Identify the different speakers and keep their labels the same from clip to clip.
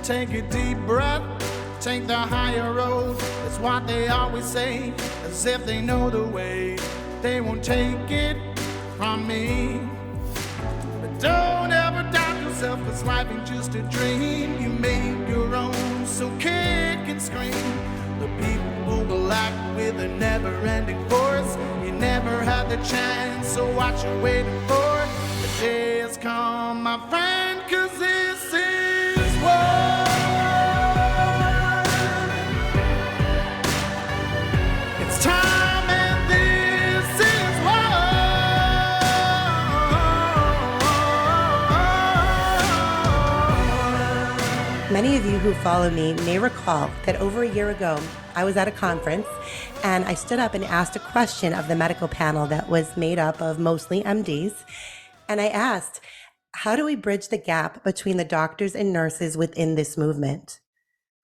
Speaker 1: take a deep breath, take the higher road. That's what they always say, as if they know the way. They won't take it from me. But don't ever doubt yourself, 'cause life ain't just a dream. You make your own, so kick and scream. The people will act with a never-ending force. You never had the chance, so what you waiting for? The day has come, my friend, 'cause this is war. It's time and this is war.
Speaker 2: Many of you who follow me may recall that over a year ago, I was at a conference and I stood up and asked a question of the medical panel that was made up of mostly MDs. And I asked, how do we bridge the gap between the doctors and nurses within this movement?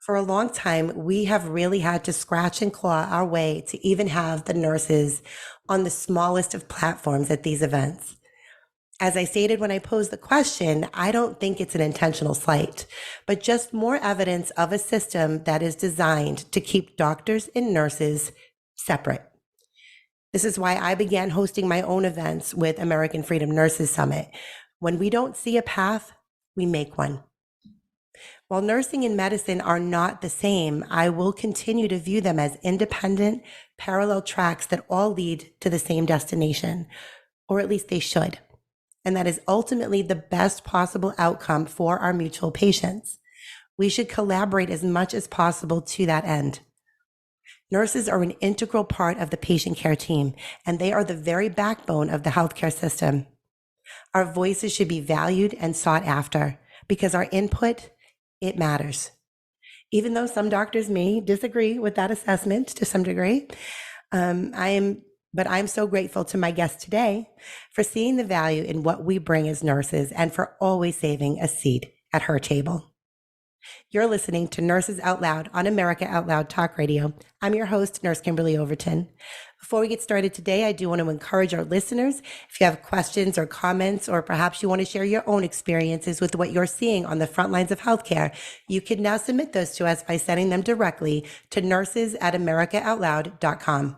Speaker 2: For a long time, we have really had to scratch and claw our way to even have the nurses on the smallest of platforms at these events. As I stated when I posed the question, I don't think it's an intentional slight, but just more evidence of a system that is designed to keep doctors and nurses separate. This is why I began hosting my own events with American Freedom Nurses Summit. When we don't see a path, we make one. While nursing and medicine are not the same, I will continue to view them as independent, parallel tracks that all lead to the same destination, or at least they should. And that is ultimately the best possible outcome for our mutual patients. We should collaborate as much as possible to that end. Nurses are an integral part of the patient care team, and they are the very backbone of the healthcare system. Our voices should be valued and sought after because our input, it matters. Even though some doctors may disagree with that assessment to some degree, But I'm so grateful to my guest today for seeing the value in what we bring as nurses and for always saving a seat at her table. You're listening to Nurses Out Loud on America Out Loud Talk Radio. I'm your host, Nurse Kimberly Overton. Before we get started today, I do want to encourage our listeners, if you have questions or comments, or perhaps you want to share your own experiences with what you're seeing on the front lines of healthcare, you can now submit those to us by sending them directly to nurses@americaoutloud.com.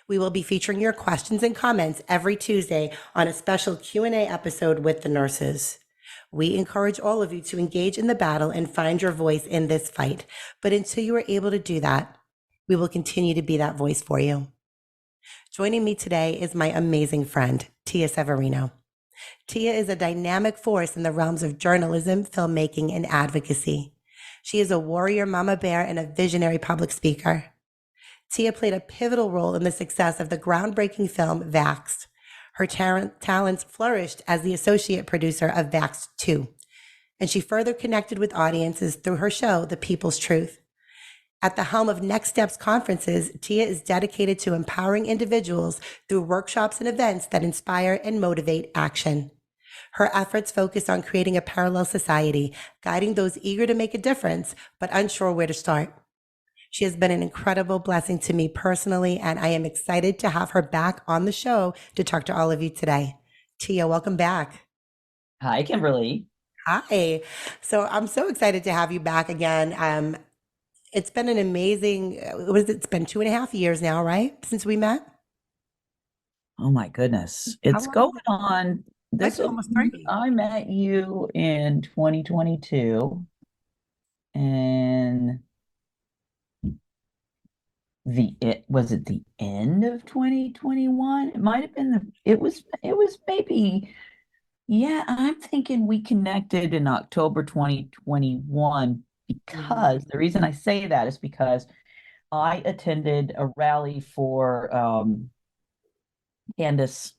Speaker 2: We will be featuring your questions and comments every Tuesday on a special Q&A episode with the nurses. We encourage all of you to engage in the battle and find your voice in this fight. But until you are able to do that, we will continue to be that voice for you. Joining me today is my amazing friend, Tia Severino. Tia is a dynamic force in the realms of journalism, filmmaking, and advocacy. She is a warrior mama bear and a visionary public speaker. Tia played a pivotal role in the success of the groundbreaking film Vaxxed. Her talents flourished as the associate producer of Vaxxed 2, and she further connected with audiences through her show, The People's Truth. At the helm of Next Steps conferences, Tia is dedicated to empowering individuals through workshops and events that inspire and motivate action. Her efforts focus on creating a parallel society, guiding those eager to make a difference but unsure where to start. She has been an incredible blessing to me personally, and I am excited to have her back on the show to talk to all of you today. Tia, welcome back.
Speaker 3: Hi, Kimberly.
Speaker 2: Hi. So I'm so excited to have you back again. It's been an amazing, it's been 2.5 years now, right? Since we met?
Speaker 3: Oh my goodness. It's going on.
Speaker 2: That's almost 3.
Speaker 3: I met you in 2022 and was it the end of 2021? It might have been it was maybe, yeah, I'm thinking we connected in October 2021 because the reason I say that is because I attended a rally for Candace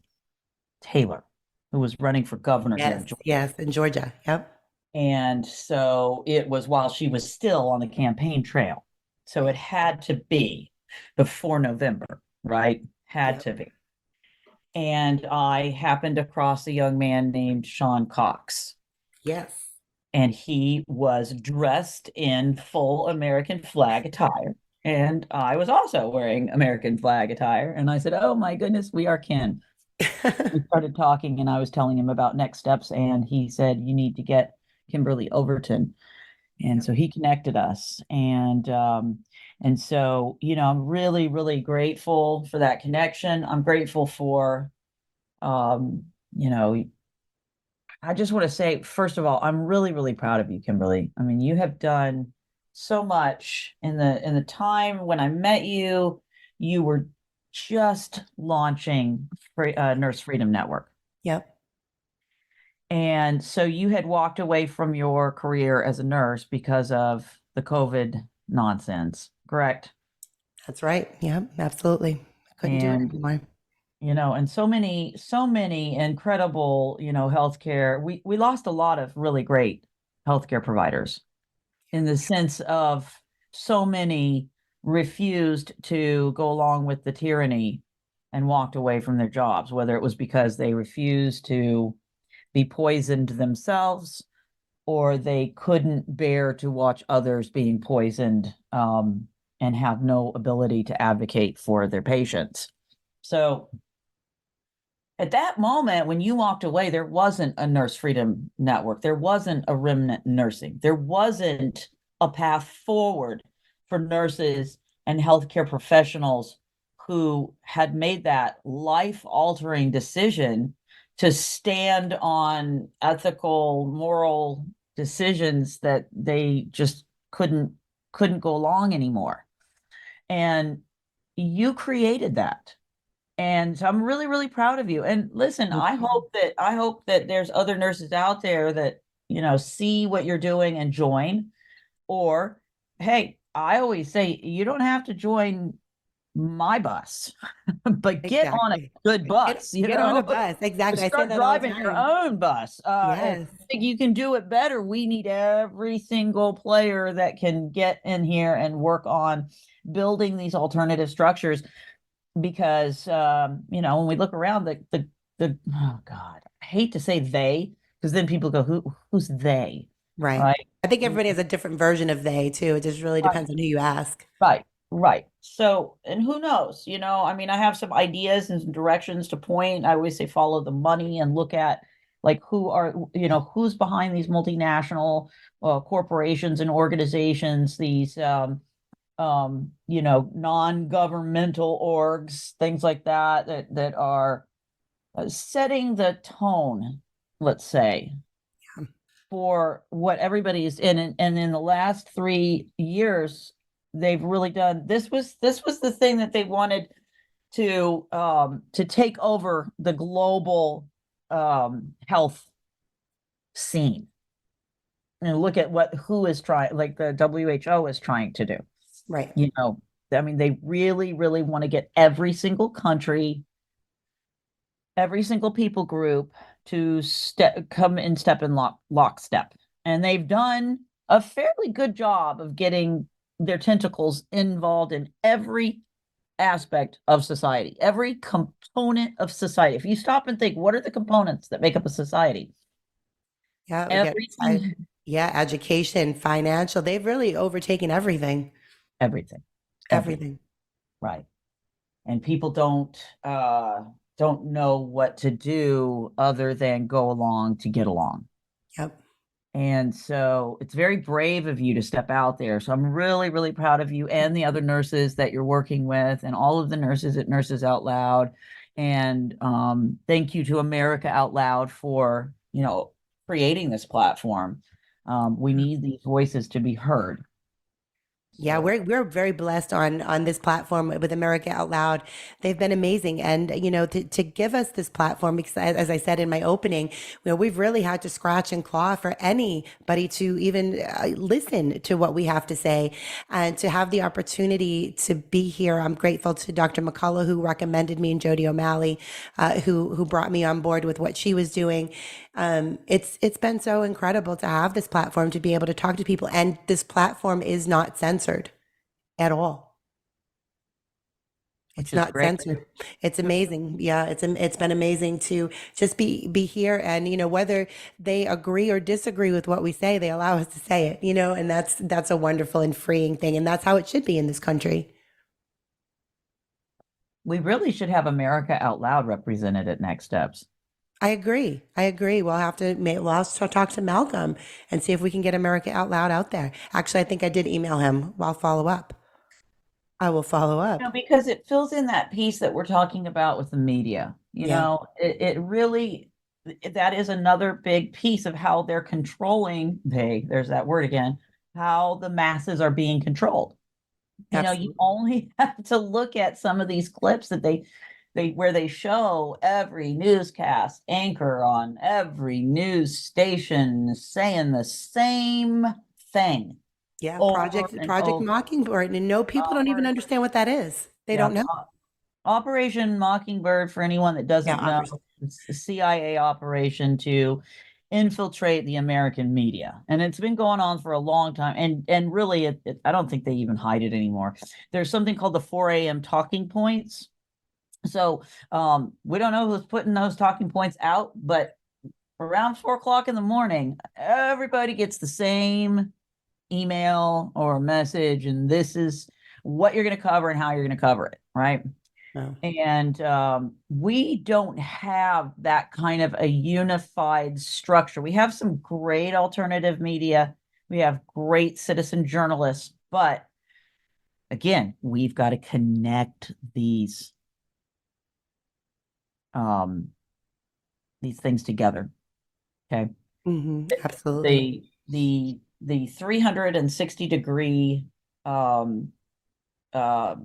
Speaker 3: Taylor, who was running for governor here in Georgia.
Speaker 2: Yes, in Georgia. Yep.
Speaker 3: And so it was while she was still on the campaign trail. So it had to be before November, right? Had to be. And I happened across a young man named Sean Cox.
Speaker 2: Yes.
Speaker 3: And he was dressed in full American flag attire. And I was also wearing American flag attire. And I said, oh my goodness, we are kin. We started talking and I was telling him about Next Steps. And he said, you need to get Kimberly Overton. And so he connected us. And so, I'm really, really grateful for that connection. I'm grateful for, um, you know, I just want to say, first of all, I'm really, really proud of you, Kimberly. I mean, you have done so much in the time when I met you. You were just launching Nurse Freedom Network.
Speaker 2: Yep.
Speaker 3: And so you had walked away from your career as a nurse because of the COVID nonsense, correct?
Speaker 2: That's right. Yep. Absolutely. I couldn't do it
Speaker 3: And
Speaker 2: anymore.
Speaker 3: and so many incredible, healthcare. We lost a lot of really great healthcare providers in the sense of so many refused to go along with the tyranny and walked away from their jobs, whether it was because they refused to be poisoned themselves or they couldn't bear to watch others being poisoned, and have no ability to advocate for their patients. So at that moment, when you walked away, there wasn't a Nurse Freedom Network. There wasn't a remnant nursing. There wasn't a path forward for nurses and healthcare professionals who had made that life-altering decision to stand on ethical, moral decisions that they just couldn't go along anymore. And you created that. And so I'm really, really proud of you. And listen, I hope that there's other nurses out there that, see what you're doing and join. Or, hey, I always say you don't have to join my bus, but get on a
Speaker 2: Exactly.
Speaker 3: good
Speaker 2: Get,
Speaker 3: bus,
Speaker 2: get on a bus. Exactly. I say
Speaker 3: start
Speaker 2: that all the
Speaker 3: driving your
Speaker 2: time.
Speaker 3: own bus. And
Speaker 2: Yes.
Speaker 3: I think you can do it better. We need every single player that can get in here and work on building these alternative structures because when we look around the oh God, I hate to say they, because then people go, who's they?
Speaker 2: Right.
Speaker 3: Right.
Speaker 2: I think everybody has a different version of they too. It just really
Speaker 3: Right.
Speaker 2: depends on who you ask.
Speaker 3: Right. Right. So, and who knows? I mean, I have some ideas and some directions to point. I always say follow the money and look at like who's behind these multinational corporations and organizations, these non-governmental orgs, things like that are setting the tone, let's say, for what everybody is in. And in the last 3 years, they've really done this was the thing that they wanted to take over the global health scene and look at who is trying, like the WHO is trying to do.
Speaker 2: Right.
Speaker 3: you know I mean, they really, really want to get every single country, every single people group to come in step in lockstep. And they've done a fairly good job of getting their tentacles involved in every aspect of society, every component of society. If you stop and think, what are the components that make up a society?
Speaker 2: Yeah. We get,
Speaker 3: Everything,
Speaker 2: yeah. Education, financial. They've really overtaken everything.
Speaker 3: everything, everything,
Speaker 2: Everything.
Speaker 3: right? And people don't know what to do other than go along to get along.
Speaker 2: Yep.
Speaker 3: And so it's very brave of you to step out there. So I'm really, really proud of you and the other nurses that you're working with and all of the nurses at Nurses Out Loud. And thank you to America Out Loud for, creating this platform. We need these voices to be heard.
Speaker 2: Yeah,
Speaker 3: So
Speaker 2: we're very blessed on this platform with America Out Loud. They've been amazing, and to give us this platform because as I said in my opening, we've really had to scratch and claw for anybody to even listen to what we have to say, and to have the opportunity to be here. I'm grateful to Dr. McCullough who recommended me and Jody O'Malley, who brought me on board with what she was doing. It's been so incredible to have this platform to be able to talk to people, and this platform is not censored at all.
Speaker 3: which
Speaker 2: It's
Speaker 3: is
Speaker 2: not
Speaker 3: great.
Speaker 2: censored. It's amazing. Yeah, it's been amazing to just be here, and whether they agree or disagree with what we say, they allow us to say it. And that's a wonderful and freeing thing, and that's how it should be in this country.
Speaker 3: We really should have America Out Loud represented at Next Steps.
Speaker 2: I agree. I agree. We'll have to talk to Malcolm and see if we can get America Out Loud out there. Actually, I think I did email him. I'll follow up. I will follow
Speaker 3: You know,
Speaker 2: up.
Speaker 3: because it fills in that piece that we're talking about with the media. You
Speaker 2: Yeah.
Speaker 3: know, it really, that is another big piece of how they're controlling, there's that word again, how the masses are being controlled. You know, you
Speaker 2: Absolutely.
Speaker 3: only have to look at some of these clips that they where they show every newscast anchor on every news station saying the same thing
Speaker 2: Yeah.
Speaker 3: over and
Speaker 2: Project
Speaker 3: over
Speaker 2: Mockingbird. And no, people don't even
Speaker 3: over.
Speaker 2: understand what that is. They
Speaker 3: Yeah.
Speaker 2: don't know.
Speaker 3: Operation Mockingbird, for anyone that
Speaker 2: Yeah.
Speaker 3: doesn't know, it's a CIA operation to infiltrate the American media. And it's been going on for a long time. And really, I don't think they even hide it anymore. There's something called the 4 a.m. talking points. So we don't know who's putting those talking points out, but around 4 o'clock in the morning, everybody gets the same email or message, and this is what you're going to cover and how you're going to cover it, right?
Speaker 2: No.
Speaker 3: And we don't have that kind of a unified structure. We have some great alternative media. We have great citizen journalists, but again, we've got to connect um, these things together. Okay.
Speaker 2: Absolutely.
Speaker 3: The 360-degree um, uh,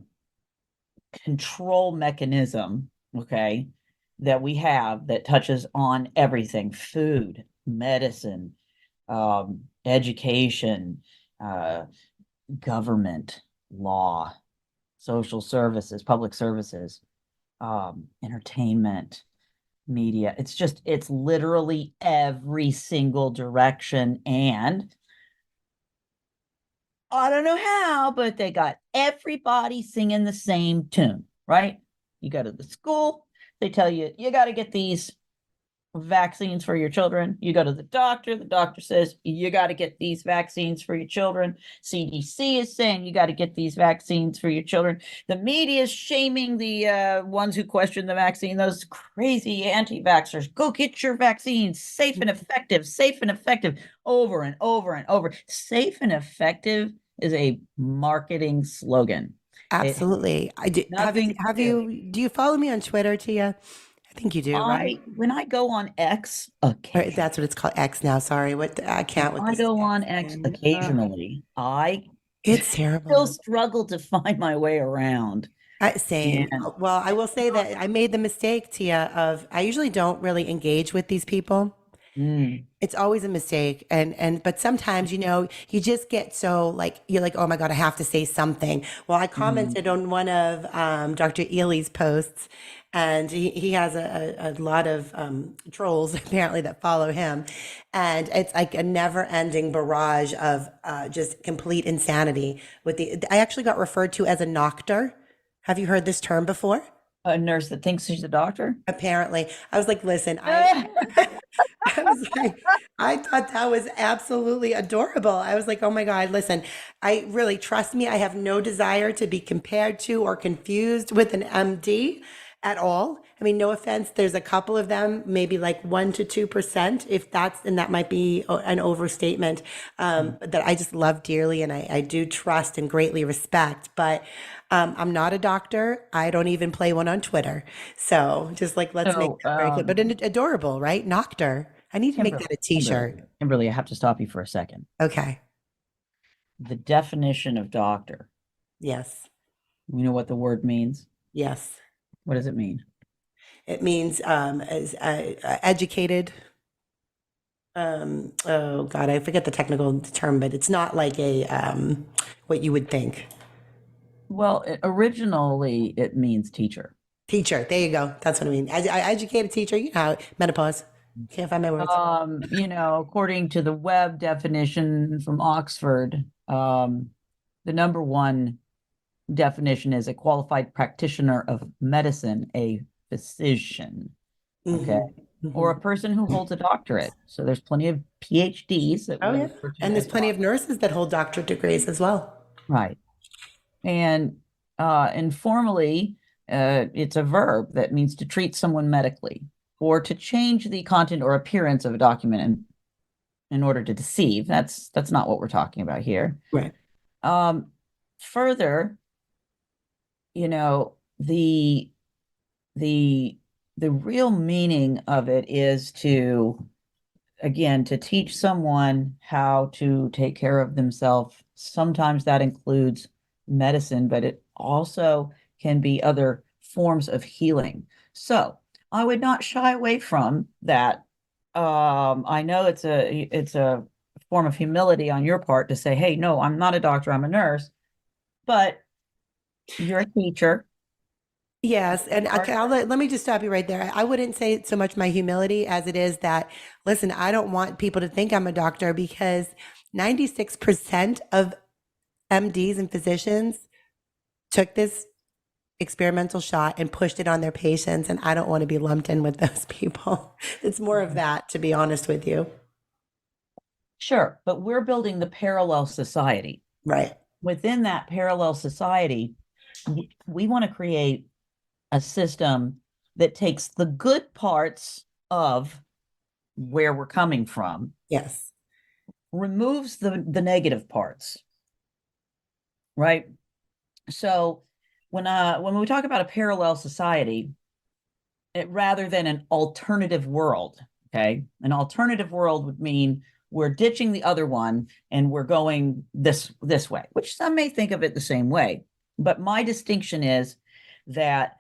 Speaker 3: control mechanism, okay, that we have that touches on everything: food, medicine, education, uh, government, law, social services, public services, entertainment, media. It's literally every single direction. And I don't know how, but they got everybody singing the same tune, right? You go to the school, they tell you, you got to get these vaccines for your children. You go to the doctor says, you got to get these vaccines for your children. CDC is saying, you got to get these vaccines for your children. The media is shaming the ones who question the vaccine, those crazy anti-vaxxers. Go get your vaccines, safe and effective, over and over and over. Safe and effective is a marketing slogan. It has
Speaker 2: Absolutely. I do.
Speaker 3: nothing to do.
Speaker 2: Do you follow me on Twitter, Tia? I think you do, right?
Speaker 3: When I go on X
Speaker 2: Or
Speaker 3: occasionally,
Speaker 2: that's what it's called, X now. Sorry. I
Speaker 3: when
Speaker 2: can't with
Speaker 3: I
Speaker 2: this
Speaker 3: go
Speaker 2: X
Speaker 3: on X
Speaker 2: thing.
Speaker 3: occasionally, I
Speaker 2: It's
Speaker 3: still
Speaker 2: terrible.
Speaker 3: struggle to find my way around.
Speaker 2: Same.
Speaker 3: And
Speaker 2: Well, I will
Speaker 3: it's
Speaker 2: say
Speaker 3: not,
Speaker 2: that I made the mistake, Tia, of I usually don't really engage with these people.
Speaker 3: mm,
Speaker 2: It's always a mistake. But sometimes, you just get so like, you're like, oh my God, I have to say something. Well, I
Speaker 3: mm,
Speaker 2: commented on one of Dr. Ely's posts, and he has a lot of trolls apparently that follow him. And it's like a never ending barrage of just complete insanity I actually got referred to as a noctor. Have you heard this term before?
Speaker 3: a nurse that thinks she's a doctor.
Speaker 2: Apparently. I was like, listen, I was like, I thought that was absolutely adorable. I was like, oh my God, listen, I really trust me. I have no desire to be compared to or confused with an MD at all. I mean, no offense. There's a couple of them, maybe like 1 to 2%, if that's, and that might be an overstatement, that I just love dearly and I do trust and greatly respect. But I'm not a doctor. I don't even play one on Twitter. So just like, let's make
Speaker 3: So,
Speaker 2: that very clear. But adorable, right? Noctor. I need to make
Speaker 3: Kimberly,
Speaker 2: that a t-shirt.
Speaker 3: Kimberly, I have to stop you for a second.
Speaker 2: Okay.
Speaker 3: The definition of doctor,
Speaker 2: Yes.
Speaker 3: you know what the word means?
Speaker 2: Yes.
Speaker 3: What does it mean?
Speaker 2: It means as educated. Oh God, I forget the technical term, but it's not like a what you would think.
Speaker 3: Well, originally it means teacher.
Speaker 2: Teacher. There you go. That's what I mean. Educated teacher. Menopause. Can't find my words.
Speaker 3: According to the web definition from Oxford, the number one definition is a qualified practitioner of medicine, a physician, okay,
Speaker 2: Hmm.
Speaker 3: or
Speaker 2: Hmm.
Speaker 3: a person who holds a doctorate. So there's plenty of PhDs that
Speaker 2: Oh
Speaker 3: we
Speaker 2: yeah.
Speaker 3: refer to
Speaker 2: And there's
Speaker 3: as
Speaker 2: plenty of
Speaker 3: doctors,
Speaker 2: nurses that hold doctorate degrees as well.
Speaker 3: right? And informally, it's a verb that means to treat someone medically. or to change the content or appearance of a document in order to deceive. That's not what we're talking about here.
Speaker 2: Right.
Speaker 3: Further, you know, the the real meaning of it is to, again, to teach someone how to take care of themselves. Sometimes that includes medicine, but it also can be other forms of healing. So I would not shy away from that. I know it's a form of humility on your part to say, hey, no, I'm not a doctor, I'm a nurse, but you're a teacher.
Speaker 2: Yes, and okay, let me just stop you right there. I wouldn't say it's so much my humility as it is that, listen, I don't want people to think I'm a doctor because 96% of MDs and physicians took this experimental shot and pushed it on their patients, and I don't want to be lumped in with those people. It's more of that, to be honest with you.
Speaker 3: Sure, but we're building the parallel society.
Speaker 2: Right.
Speaker 3: Within that parallel society, we want to create a system that takes the good parts of where we're coming from,
Speaker 2: Yes.
Speaker 3: removes the negative parts, right? So when we talk about a parallel society, rather than an alternative world, okay, an alternative world would mean we're ditching the other one and we're going this way, which some may think of it the same way. But my distinction is that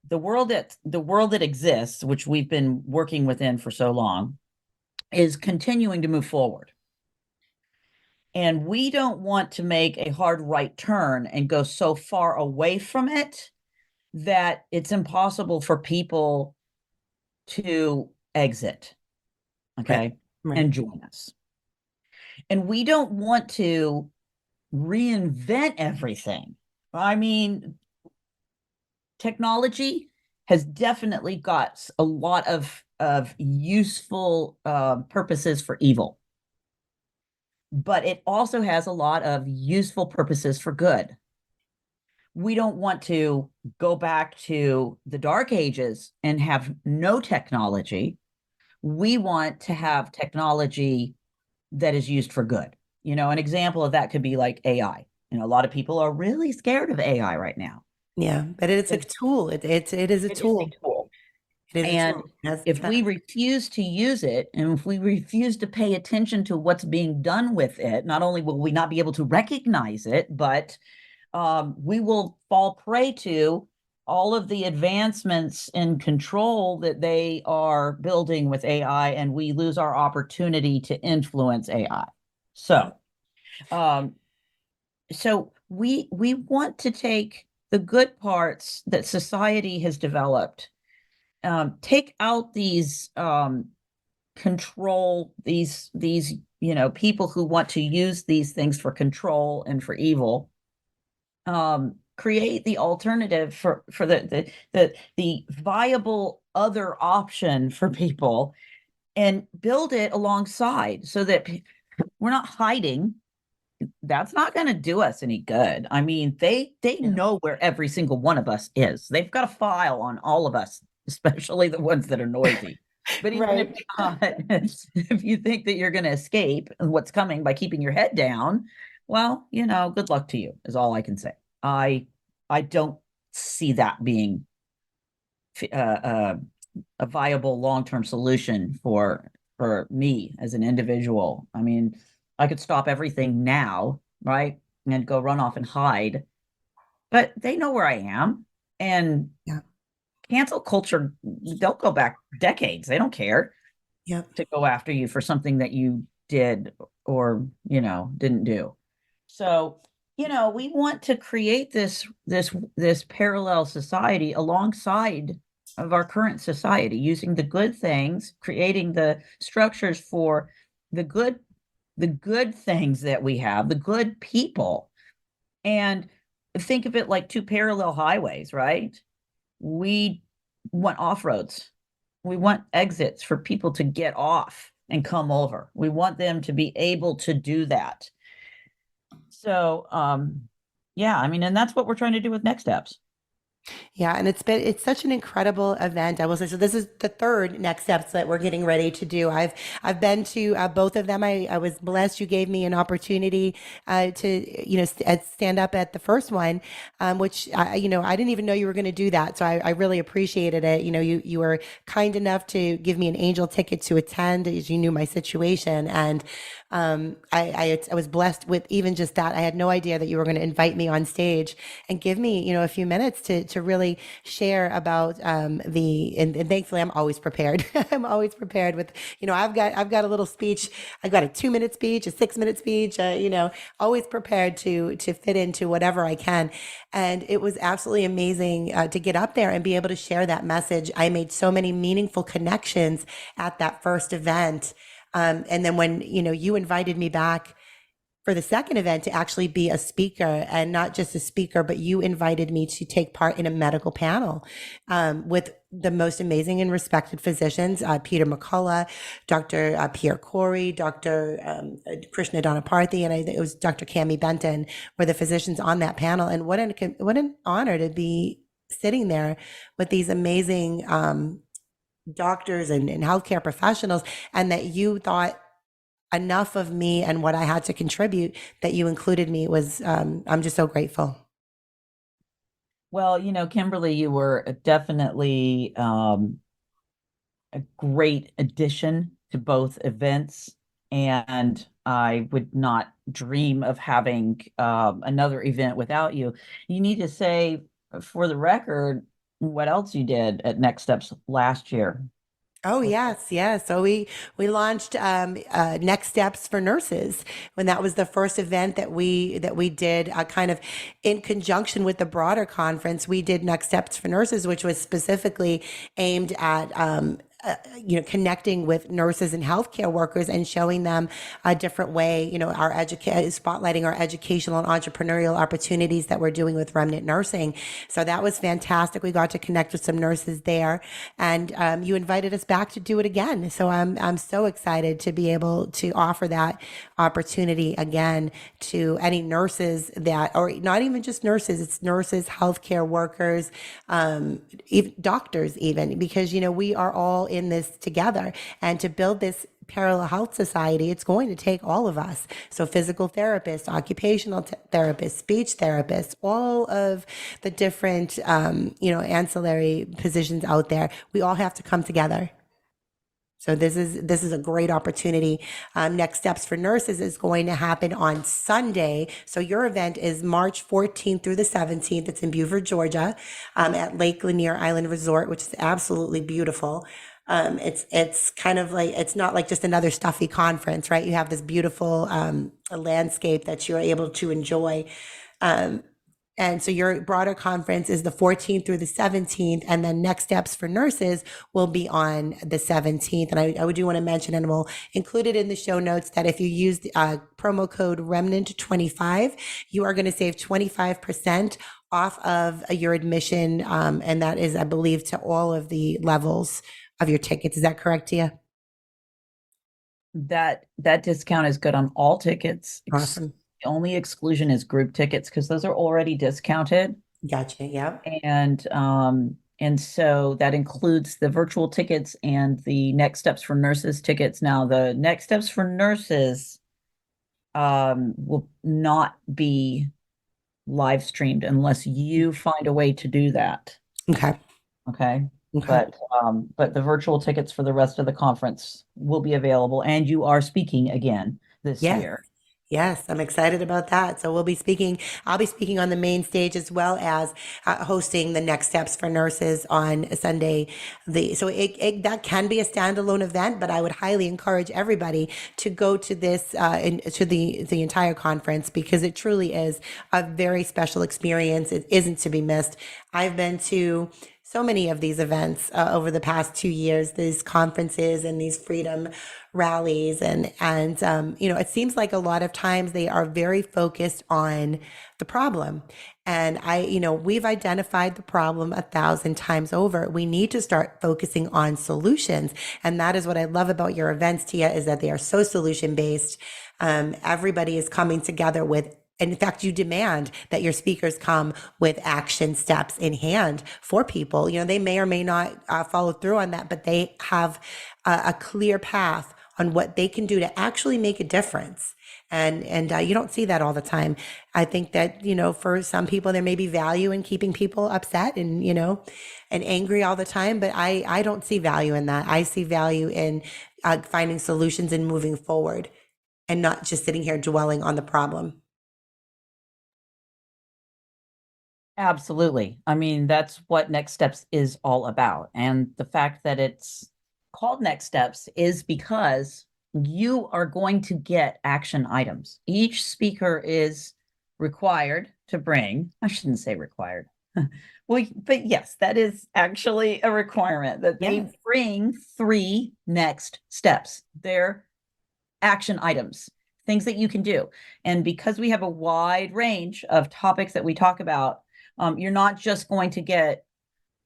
Speaker 3: the world that exists, which we've been working within for so long, is continuing to move forward. And we don't want to make a hard right turn and go so far away from it that it's impossible for people to exit, okay,
Speaker 2: Right. Right.
Speaker 3: and join us. And we don't want to reinvent everything. I mean, technology has definitely got a lot of useful purposes for evil, but it also has a lot of useful purposes for good. We don't want to go back to the dark ages and have no technology. We want to have technology that is used for good. You know, an example of that could be like AI. You know, a lot of people are really scared of AI right now.
Speaker 2: Yeah, but it's a tool. It is a
Speaker 3: It is a
Speaker 2: tool.
Speaker 3: tool.
Speaker 2: It is a
Speaker 3: And
Speaker 2: tool. Yes.
Speaker 3: if we refuse to use it and if we refuse to pay attention to what's being done with it, not only will we not be able to recognize it, but we will fall prey to all of the advancements in control that they are building with AI, and we lose our opportunity to influence AI. So, um, we want to take the good parts that society has developed, take out these control, these people who want to use these things for control and for evil, create the alternative for the viable other option for people, and build it alongside so that we're not hiding. That's not going to do us any good. I mean, they
Speaker 2: Yeah.
Speaker 3: know where every single one of us is. They've got a file on all of us, especially the ones that are noisy. But even if
Speaker 2: Right.
Speaker 3: not, if you think that you're going to escape what's coming by keeping your head down, well, good luck to you is all I can say. I don't see that being a viable long-term solution for me as an individual. I mean, I could stop everything now, right? And go run off and hide. But they know where I am. And
Speaker 2: Yeah.
Speaker 3: cancel culture, they'll go back decades. They don't care
Speaker 2: Yeah.
Speaker 3: to go after you for something that you did or, didn't do. So, we want to create this parallel society alongside of our current society, using the good things, creating the structures for the good things that we have, the good people. And think of it like two parallel highways, right? We want off roads. We want exits for people to get off and come over. We want them to be able to do that. So, yeah, I mean, and that's what we're trying to do with Next Steps.
Speaker 2: Yeah, and it's such an incredible event. I will say so. This is the third next steps that we're getting ready to do. I've been to both of them. I was blessed. You gave me an opportunity to stand up at the first one, which I didn't even know you were going to do that. So I really appreciated it. You were kind enough to give me an angel ticket to attend as you knew my situation, and I was blessed with even just that. I had no idea that you were going to invite me on stage and give me, a few minutes to really share about and thankfully I'm always prepared. I'm always prepared with, I've got a little speech. I've got a 2 minute speech, a 6 minute speech, always prepared to fit into whatever I can. And it was absolutely amazing to get up there and be able to share that message. I made so many meaningful connections at that first event. And then when, you invited me back for the second event to actually be a speaker, and not just a speaker, but you invited me to take part in a medical panel with the most amazing and respected physicians, Peter McCullough, Dr. Pierre Corey, Dr. Krishna Danaparthy, and it was Dr. Cami Benton were the physicians on that panel. And what an honor to be sitting there with these amazing doctors and healthcare professionals, and that you thought enough of me and what I had to contribute that you included me was I'm just so grateful.
Speaker 3: Well, Kimberly, you were definitely a great addition to both events. And I would not dream of having another event without you. You need to say, for the record, what else you did at Next Steps last year.
Speaker 2: Oh yes, yes. So we launched Next Steps for Nurses when that was the first event that we did kind of in conjunction with the broader conference. We did Next Steps for Nurses, which was specifically aimed at connecting with nurses and healthcare workers and showing them a different way, spotlighting our educational and entrepreneurial opportunities that we're doing with Remnant Nursing. So that was fantastic. We got to connect with some nurses there, and you invited us back to do it again. So I'm so excited to be able to offer that opportunity again to any nurses that, or not even just nurses, it's nurses, healthcare workers, even doctors, even because we are all in this together. And to build this parallel health society, it's going to take all of us. So physical therapists, occupational therapists, speech therapists, all of the different, ancillary positions out there, we all have to come together. So this is a great opportunity. Next Steps for Nurses is going to happen on Sunday. So your event is March 14th through the 17th. It's in Beaufort, Georgia, at Lake Lanier Island Resort, which is absolutely beautiful. It's kind of like, it's not like just another stuffy conference, right? You have this beautiful landscape that you're able to enjoy. Um, and so your broader conference is the 14th through the 17th, and then Next Steps for Nurses will be on the 17th. And I do want to mention, and we'll include it in the show notes, that if you use the promo code Remnant25, you are going to save 25% off of your admission. And that is, I believe, to all of the levels of your tickets. Is that correct, Tia?
Speaker 3: That discount is good on all tickets.
Speaker 2: Awesome.
Speaker 3: The only exclusion is group tickets because those are already discounted.
Speaker 2: Gotcha. Yeah.
Speaker 3: And so that includes the virtual tickets and the Next Steps for Nurses tickets. Now, the Next Steps for Nurses will not be live streamed unless you find a way to do that.
Speaker 2: Okay.
Speaker 3: Okay.
Speaker 2: Okay.
Speaker 3: But the virtual tickets for the rest of the conference will be available, and you are speaking again this
Speaker 2: Yes.
Speaker 3: year.
Speaker 2: Yes, I'm excited about that. So I'll be speaking on the main stage as well as hosting the Next Steps for Nurses on Sunday. That can be a standalone event, but I would highly encourage everybody to go to this, to the entire conference, because it truly is a very special experience. It isn't to be missed. I've been to so many of these events over the past 2 years, these conferences and these freedom rallies, and it seems like a lot of times they are very focused on the problem. And we've identified the problem 1,000 times over. We need to start focusing on solutions, and that is what I love about your events, Tia, is that they are so solution based. Everybody is coming together with in fact, you demand that your speakers come with action steps in hand for people. You know, they may or may not follow through on that, but they have a clear path on what they can do to actually make a difference. And you don't see that all the time. I think that, you know, for some people, there may be value in keeping people upset and, you know, and angry all the time, but I don't see value in that. I see value in finding solutions and moving forward and not just sitting here dwelling on the problem.
Speaker 3: Absolutely. I mean, that's what Next Steps is all about. And the fact that it's called Next Steps is because you are going to get action items. Each speaker is required to bring, I shouldn't say required. Well, but yes, that is actually a requirement that they
Speaker 2: Yes.
Speaker 3: bring 3 next steps. They're action items, things that you can do. And because we have a wide range of topics that we talk about, you're not just going to get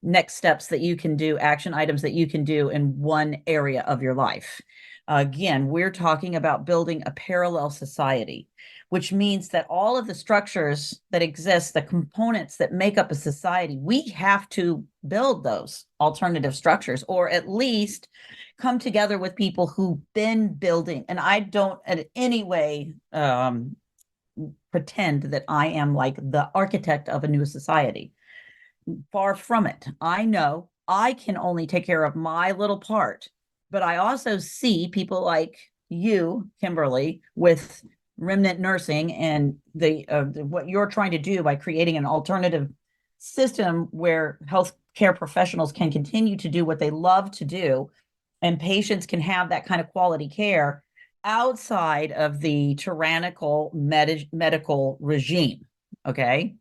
Speaker 3: next steps that you can do, action items that you can do in one area of your life. Again, we're talking about building a parallel society, which means that all of the structures that exist, the components that make up a society, we have to build those alternative structures, or at least come together with people who've been building. And I don't in any way pretend that I am like the architect of a new society. Far from it. I know I can only take care of my little part, but I also see people like you, Kimberly, with remnant nursing and the what you're trying to do by creating an alternative system where healthcare professionals can continue to do what they love to do, and patients can have that kind of quality care outside of the tyrannical medical regime. Okay.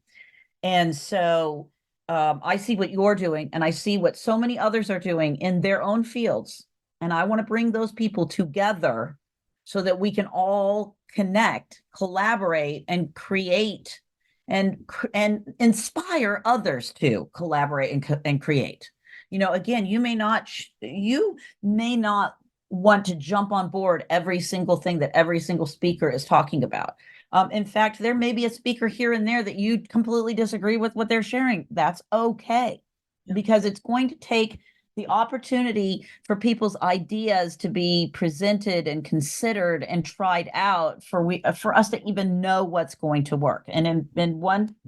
Speaker 3: And so I see what you're doing, and I see what so many others are doing in their own fields. And I want to bring those people together so that we can all connect, collaborate, and create and inspire others to collaborate and create. You know, again, you may not want to jump on board every single thing that every single speaker is talking about. In fact, there may be a speaker here and there that you completely disagree with what they're sharing. That's okay, because it's going to take the opportunity for people's ideas to be presented and considered and tried out for us to even know what's going to work. And in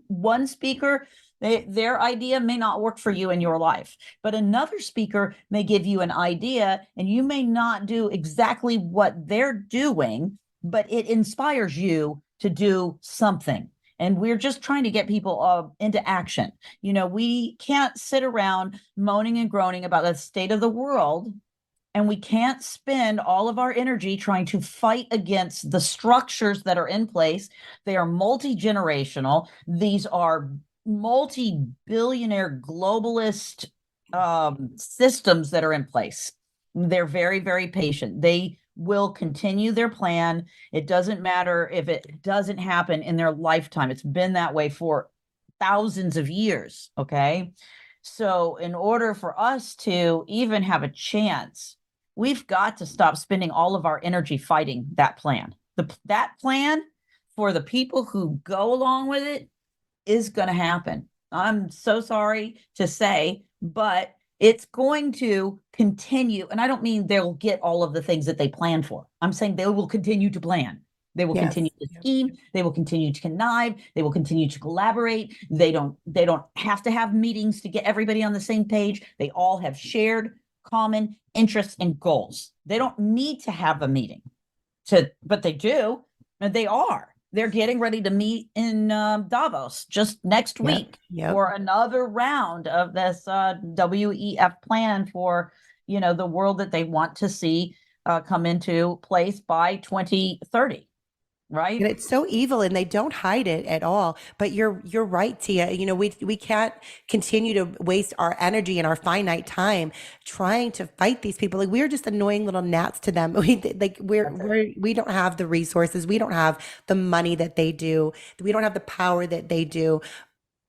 Speaker 3: one speaker, their idea may not work for you in your life, but another speaker may give you an idea and you may not do exactly what they're doing, but it inspires you to do something. And we're just trying to get people into action. You know, we can't sit around moaning and groaning about the state of the world, and we can't spend all of our energy trying to fight against the structures that are in place. They are multi-generational. These are multi-billionaire globalist systems that are in place. They're very, very patient. They will continue their plan. It doesn't matter if it doesn't happen in their lifetime. It's been that way for thousands of years. Okay. So in order for us to even have a chance, we've got to stop spending all of our energy fighting that plan. That plan, for the people who go along with it, is going to happen. I'm so sorry to say, but it's going to continue. And I don't mean they'll get all of the things that they plan for. I'm saying they will continue to plan. They will continue to scheme. They will continue to connive. They will continue to collaborate. They don't have to have meetings to get everybody on the same page. They all have shared common interests and goals. They don't need to have a meeting but they do. And they're getting ready to meet in Davos just next week for another round of this WEF plan for, you know, the world that they want to see come into place by 2030. Right.
Speaker 2: And it's so evil, and they don't hide it at all. But you're right, Tia. You know, we can't continue to waste our energy and our finite time trying to fight these people. Like, we're just annoying little gnats to them. We don't have the resources. We don't have the money that they do. We don't have the power that they do.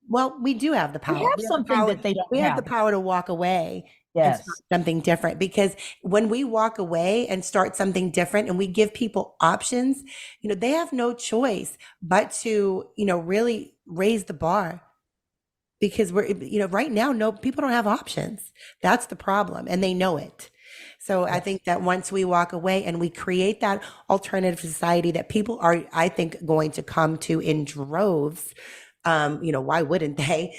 Speaker 2: Well, we do have the power.
Speaker 3: We have something that they don't
Speaker 2: We have the
Speaker 3: have.
Speaker 2: power to walk away and start
Speaker 3: Yes.
Speaker 2: something different. Because when we walk away and start something different and we give people options, they have no choice but to, really raise the bar, because right now, no, people don't have options. That's the problem. And they know it. So I
Speaker 3: Yes.
Speaker 2: think that once we walk away and we create that alternative society that people are, I think, going to come to in droves, why wouldn't they?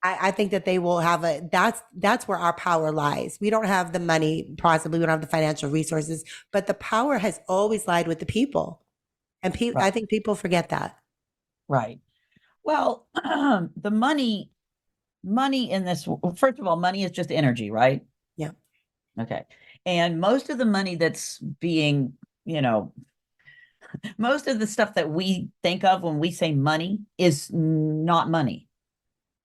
Speaker 2: I think that they will have that's where our power lies. We don't have the money, possibly we don't have the financial resources, but the power has always lied with the people. And
Speaker 3: Right.
Speaker 2: I think people forget that.
Speaker 3: Right. Well, the money in this, first of all, money is just energy, right?
Speaker 2: Yeah.
Speaker 3: Okay. And most of the money that's being, most of the stuff that we think of when we say money is not money.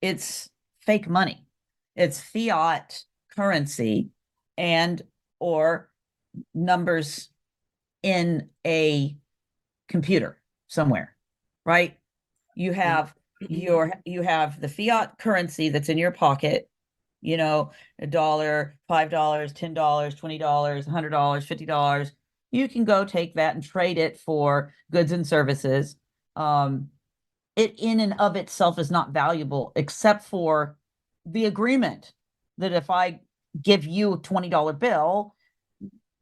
Speaker 3: It's fake money. It's fiat currency and or numbers in a computer somewhere, right? You have you have the fiat currency that's in your pocket, a dollar, $5, $10, $20, $100, $50. You can go take that and trade it for goods and services. It in and of itself is not valuable except for the agreement that if I give you a $20 bill,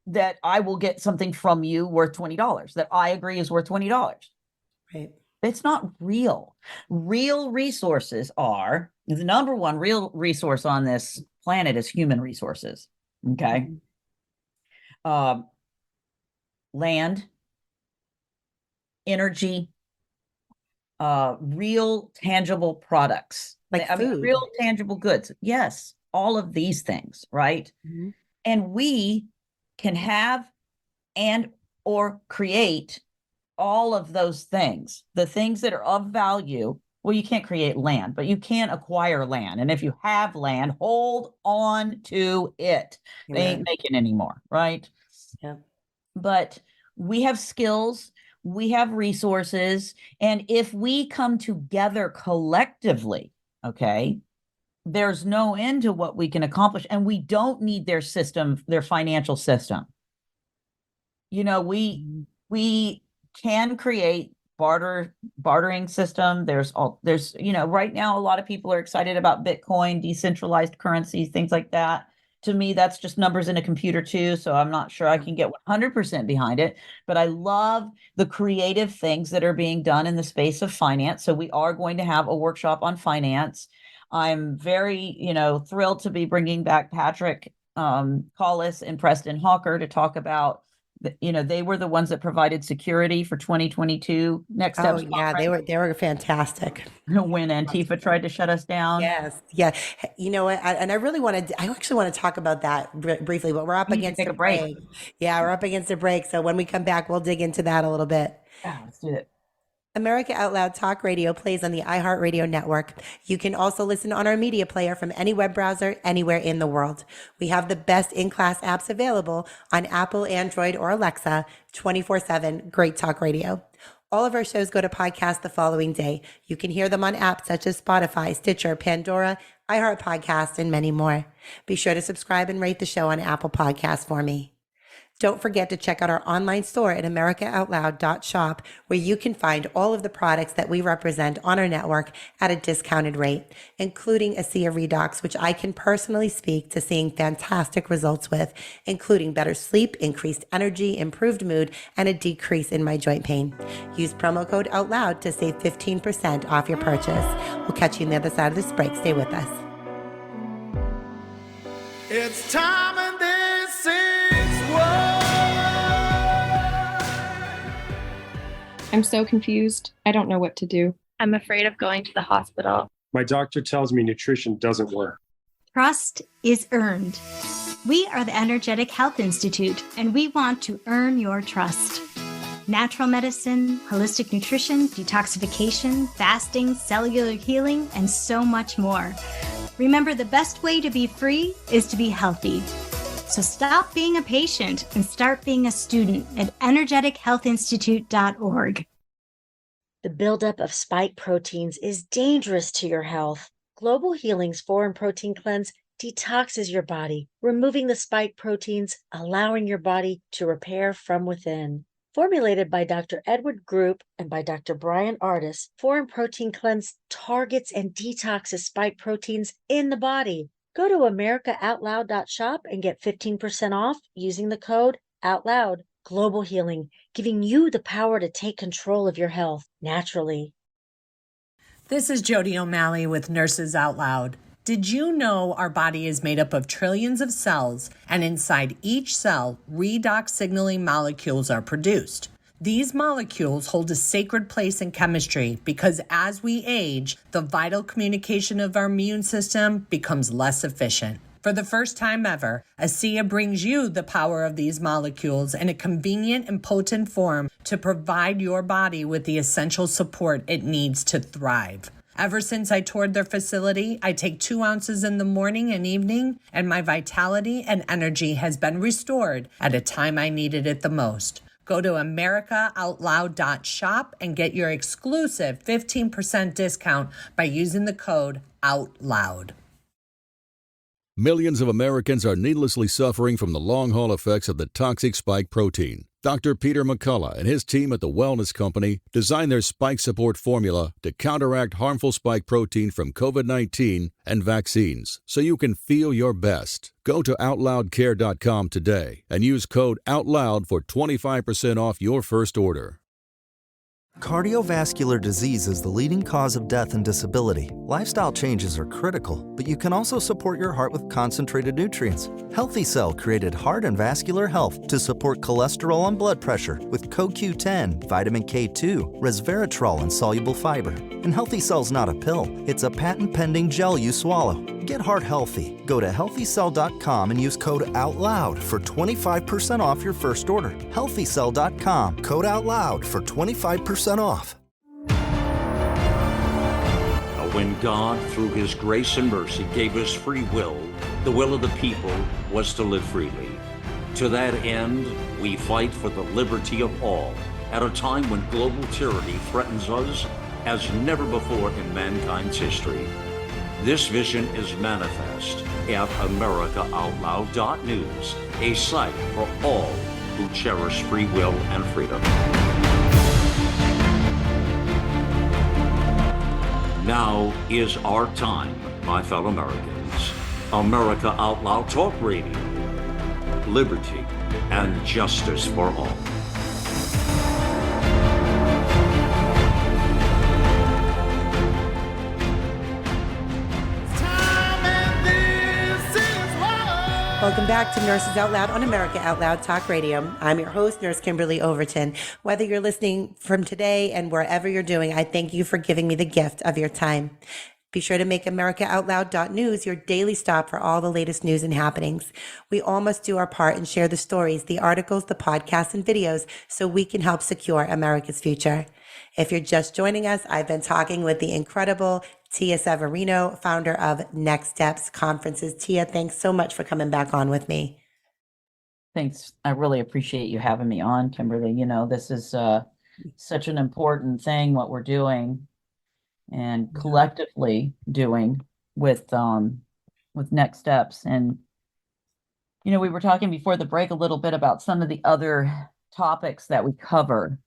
Speaker 3: that I will get something from you worth $20 that I agree is worth $20.
Speaker 2: Right.
Speaker 3: It's not real. Real resources are the number one real resource on this planet is human resources. Okay.
Speaker 2: Mhm.
Speaker 3: Um, Land, energy, real tangible products.
Speaker 2: Like
Speaker 3: I mean,
Speaker 2: food.
Speaker 3: real tangible goods. Yes, all of these things, right?
Speaker 2: Mhm.
Speaker 3: And we can have and or create all of those things, the things that are of value. Well, you can't create land, but you can acquire land. And if you have land, hold on to it. They ain't
Speaker 2: Amen.
Speaker 3: making anymore, right?
Speaker 2: Yeah.
Speaker 3: But we have skills, we have resources, and if we come together collectively, okay, there's no end to what we can accomplish, and we don't need their system, their financial system.
Speaker 2: Mhm.
Speaker 3: We can create bartering system. There's right now a lot of people are excited about Bitcoin, decentralized currencies, things like that. To me, that's just numbers in a computer too, so I'm not sure I can get 100% behind it, but I love the creative things that are being done in the space of finance. So we are going to have a workshop on finance. I'm very, thrilled to be bringing back Patrick Collis and Preston Hawker to talk about they were the ones that provided security for 2022 Next
Speaker 2: Oh
Speaker 3: Steps
Speaker 2: yeah, they were fantastic.
Speaker 3: when Antifa tried to shut us down.
Speaker 2: Yes, yeah. You know what? I really want to. I actually want to talk about that briefly, but we're up
Speaker 3: We need to
Speaker 2: against
Speaker 3: take
Speaker 2: a
Speaker 3: a break.
Speaker 2: break. Yeah, we're up against a break. So when we come back, we'll dig into that a little bit.
Speaker 3: Yeah, let's do it.
Speaker 2: America Out Loud Talk Radio plays on the iHeartRadio network. You can also listen on our media player from any web browser anywhere in the world. We have the best in-class apps available on Apple, Android, or Alexa 24/7. Great Talk Radio. All of our shows go to podcast the following day. You can hear them on apps such as Spotify, Stitcher, Pandora, iHeart Podcast, and many more. Be sure to subscribe and rate the show on Apple Podcasts for me. Don't forget to check out our online store at americaoutloud.shop, where you can find all of the products that we represent on our network at a discounted rate, including ASEA Redox, which I can personally speak to seeing fantastic results with, including better sleep, increased energy, improved mood, and a decrease in my joint pain. Use promo code OUTLOUD to save 15% off your purchase. We'll catch you on the other side of this break. Stay with us.
Speaker 1: It's time and this is war.
Speaker 4: I'm so confused. I don't know what to do.
Speaker 5: I'm afraid of going to the hospital.
Speaker 6: My doctor tells me nutrition doesn't work.
Speaker 7: Trust is earned. We are the Energetic Health Institute, and we want to earn your trust. Natural medicine, holistic nutrition, detoxification, fasting, cellular healing, and so much more. Remember, the best way to be free is to be healthy. So stop being a patient and start being a student at energetichealthinstitute.org.
Speaker 8: The buildup of spike proteins is dangerous to your health. Global Healing's Foreign Protein Cleanse detoxes your body, removing the spike proteins, allowing your body to repair from within. Formulated by Dr. Edward Group and by Dr. Brian Ardis, Foreign Protein Cleanse targets and detoxes spike proteins in the body. Go to americaoutloud.shop and get 15% off using the code OUTLOUD. Global healing, giving you the power to take control of your health naturally.
Speaker 9: This is Jody O'Malley with Nurses Out Loud. Did you know our body is made up of trillions of cells, and inside each cell, redox signaling molecules are produced? These molecules hold a sacred place in chemistry because as we age, the vital communication of our immune system becomes less efficient. For the first time ever, ASEA brings you the power of these molecules in a convenient and potent form to provide your body with the essential support it needs to thrive. Ever since I toured their facility, I take 2 ounces in the morning and evening, and my vitality and energy has been restored at a time I needed it the most. Go to americaoutloud.shop and get your exclusive 15% discount by using the code OUTLOUD.
Speaker 10: Millions of Americans are needlessly suffering from the long-haul effects of the toxic spike protein. Dr. Peter McCullough and his team at the Wellness Company designed their spike support formula to counteract harmful spike protein from COVID-19 and vaccines so you can feel your best. Go to OutLoudCare.com today and use code OUTLOUD for 25% off your first order.
Speaker 11: Cardiovascular disease is the leading cause of death and disability. Lifestyle changes are critical, but you can also support your heart with concentrated nutrients. Healthy Cell created Heart and Vascular Health to support cholesterol and blood pressure with CoQ10, vitamin K2, resveratrol, and soluble fiber. And Healthy Cell's not a pill, it's a patent-pending gel you swallow. Get heart healthy. Go to healthycell.com and use code OUTLOUD for 25% off your first order. Healthycell.com, code OUTLOUD for 25% off.
Speaker 12: When God, through His grace and mercy, gave us free will, the will of the people was to live freely. To that end, we fight for the liberty of all at a time when global tyranny threatens us as never before in mankind's history. This vision is manifest at AmericaOutloud.news, a site for all who cherish free will and freedom. Now is our time, my fellow Americans. America Out Loud Talk Radio. Liberty and justice for all.
Speaker 2: Welcome back to Nurses Out Loud on America Out Loud Talk Radio. I'm your host, Nurse Kimberly Overton. Whether you're listening from today and wherever you're doing, I thank you for giving me the gift of your time. Be sure to make AmericaOutloud.news your daily stop for all the latest news and happenings. We all must do our part and share the stories, the articles, the podcasts, and videos so we can help secure America's future. If you're just joining us, I've been talking with the incredible Tia Severino, founder of Next Steps Conferences. Tia, thanks so much for coming back on with me.
Speaker 3: Thanks. I really appreciate you having me on, Kimberly. You know, this is such an important thing, what we're doing and collectively doing with Next Steps. And, you know, we were talking before the break a little bit about some of the other topics that we covered.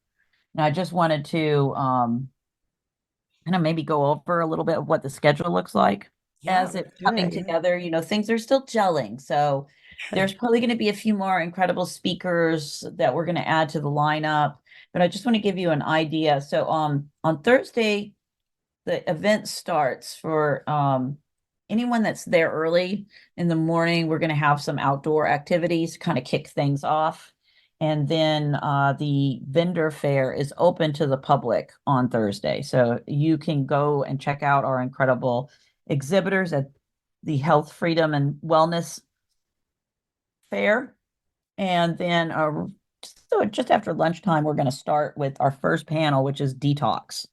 Speaker 3: And I just wanted to kind of maybe go over a little bit of what the schedule looks like as it's coming together. You know, things are still gelling. So there's probably going to be a few more incredible speakers that we're going to add to the lineup. But I just want to give you an idea. So on Thursday, the event starts for anyone that's there early in the morning. We're going to have some outdoor activities to kind of kick things off. And then the vendor fair is open to the public on Thursday. So you can go and check out our incredible exhibitors at the Health, Freedom, and Wellness Fair. And then so just after lunchtime, we're going to start with our first panel, which is detox.